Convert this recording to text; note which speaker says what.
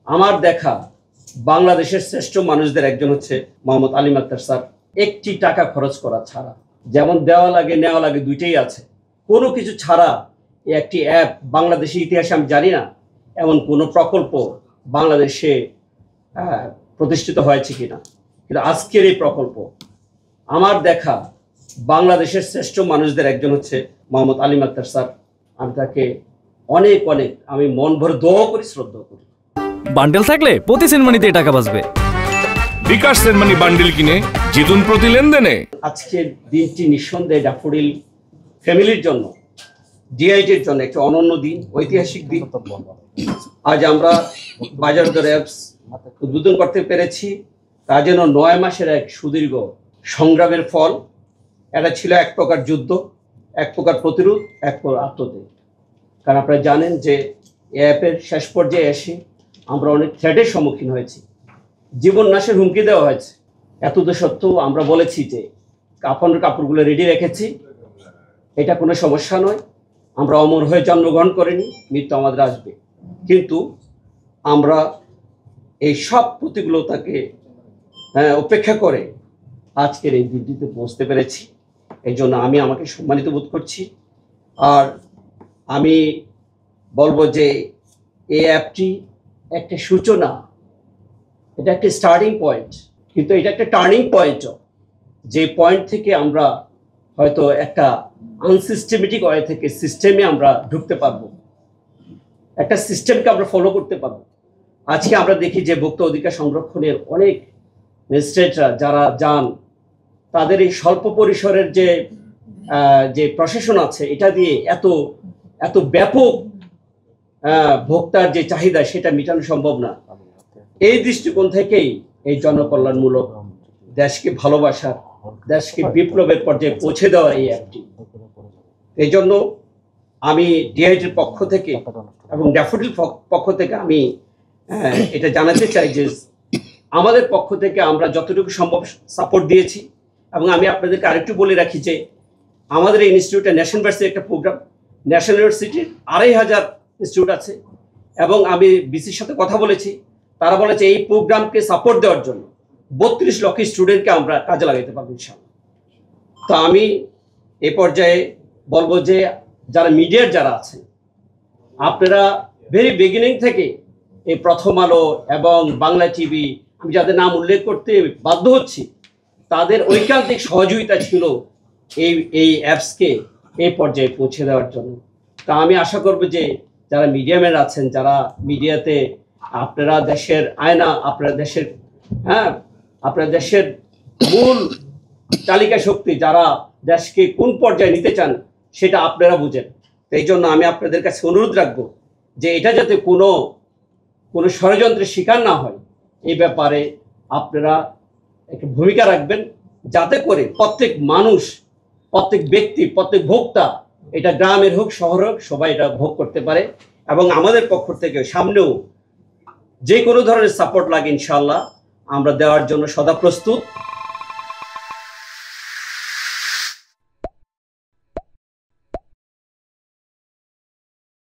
Speaker 1: আমার দেখা বাংলাদেশের শ্রেষ্ঠ মানুষদের একজন হচ্ছে মোহাম্মদ আলিম আক্তার স্যার। একটি টাকা খরচ করা ছাড়া, যেমন দেওয়া লাগে নেওয়া লাগে দুইটাই আছে, কোনো কিছু ছাড়া একটি অ্যাপ বাংলাদেশের ইতিহাসে আমি জানি না এমন কোনো প্রকল্প বাংলাদেশে প্রতিষ্ঠিত হয়েছে কিনা। কিন্তু আজকের এই প্রকল্প আমার দেখা বাংলাদেশের শ্রেষ্ঠ মানুষদের একজন হচ্ছে মোহাম্মদ আলিম আক্তার স্যার। আমি তাকে অনেক অনেক আমি মন ভরে দোয়া করি, শ্রদ্ধা করি।
Speaker 2: বান্ডেল থাকলে প্রতি সেনমানিতে টাকা বাঁচবে।
Speaker 3: বিকাশ সেনমানি বান্ডেল কিনে জিতুন প্রতি লেনদেনে।
Speaker 1: আজকের দিনটি নিঃসন্দেহে ড্যাফোডিল ফ্যামিলির জন্য, ডিআইটির জন্য একটা অনন্য দিন, ঐতিহাসিক দিন। আজ আমরা বাজার দর অ্যাপস উদ্বোধন করতে পেরেছি। তা যেন 9 মাসের এক সুদীর্ঘ সংগ্রামের ফল। এটা ছিল এক প্রকার যুদ্ধ, এক প্রকার প্রতিরোধ, এক প্রকার আত্মত্যাগ। কারণ আপনারা জানেন যে অ্যাপের শেষ পর্যায়ে এসে আমরা অনেক থ্রেটের সম্মুখীন হয়েছি, জীবন নাশের হুমকি দেওয়া হয়েছে। এত সত্ত্বেও আমরা বলেছি যে কাপড়গুলো রেডি রেখেছি, এটা কোনো সমস্যা নয়, আমরা অমর হয়ে জন্মগ্রহণ করিনি, মৃত্যু আমাদের আসবে। কিন্তু আমরা এই সব প্রতিকূলতাকে উপেক্ষা করে আজকের এই দিনটিতে পৌঁছতে পেরেছি। এই জন্য আমি আমাকে সম্মানিত বোধ করছি। আর আমি বলবো যে এই অ্যাপটি একটা সূচনা, এটা একটা স্টার্টিং পয়েন্ট, কিন্তু এটা একটা টার্নিং পয়েন্টও। যে পয়েন্ট থেকে আমরা হয়তো একটা আনসিস্টেমেটিক ওয়ে থেকে সিস্টেমে আমরা ঢুকতে পারবো, একটা সিস্টেমকে আমরা ফলো করতে পারবো। আজকে আমরা দেখি যে ভোক্তা অধিকার সংরক্ষণের অনেক ম্যাজিস্ট্রেটরা যারা যান, তাদের এই স্বল্প পরিসরের যে প্রশাসন আছে, এটা দিয়ে এত ব্যাপক ভোক্তার যে চাহিদা সেটা মেটানো সম্ভব না। এই দৃষ্টিকোণ থেকেই এই জনকল্যাণমূলক, দেশকে ভালোবাসার, দেশকে বিপ্লবের পর্যায়ে পৌঁছে দেওয়া এই অ্যাপটি। এই জন্য আমি ডিআইটির পক্ষ থেকে এবং ড্যাফোডিল পক্ষ থেকে আমি এটা জানাতে চাই যে আমাদের পক্ষ থেকে আমরা যতটুকু সম্ভব সাপোর্ট দিয়েছি। এবং আমি আপনাদেরকে আরেকটু বলে রাখি যে আমাদের এই ইনস্টিটিউটে ন্যাশনাল ইউনিভার্সিটির একটা প্রোগ্রাম, ন্যাশনাল ইউনিভার্সিটির 2500 ইনস্টিটিউট আছে, এবং আমি বিসির সাথে কথা বলেছি, তারা বলেছে এই প্রোগ্রামকে সাপোর্ট দেওয়ার জন্য 32 লক্ষ স্টুডেন্টকে আমরা কাজে লাগাতে পারবো ইনশাআল্লাহ। তো আমি এ পর্যায়ে বলবো যে যারা মিডিয়ার যারা আছেন, আপনারা ভেরি বিগিনিং থেকে এই প্রথম আলো এবং বাংলা টিভি, আমি যাদের নাম উল্লেখ করতে বাধ্য হচ্ছি, তাদের ঐকান্তিক সহযোগিতা ছিল এই অ্যাপসকে এই পর্যায়ে পৌঁছে দেওয়ার জন্য। তা আমি আশা করব যে যারা মিডিয়াম্যান আছেন, যারা মিডিয়াতে আপনারা দেশের আয়না, আপনার দেশের মূল চালিকা শক্তি, যারা দেশকে কোন পর্যায়ে নিতে চান সেটা আপনারা বুঝেন। এই জন্য আমি আপনাদের কাছে অনুরোধ রাখবো যে এটা যাতে কোনো ষড়যন্ত্রের শিকার না হয়, এই ব্যাপারে আপনারা একটা ভূমিকা রাখবেন, যাতে করে প্রত্যেক মানুষ, প্রত্যেক ব্যক্তি, প্রত্যেক ভোক্তা, এটা গ্রামের হোক শহর হোক, সবাই এটা ভোগ করতে পারে। এবং আমাদের পক্ষ থেকে সামনেও যে কোনো ধরনের সাপোর্ট লাগে ইনশাআল্লাহ আমরা দেওয়ার জন্য সদা প্রস্তুত।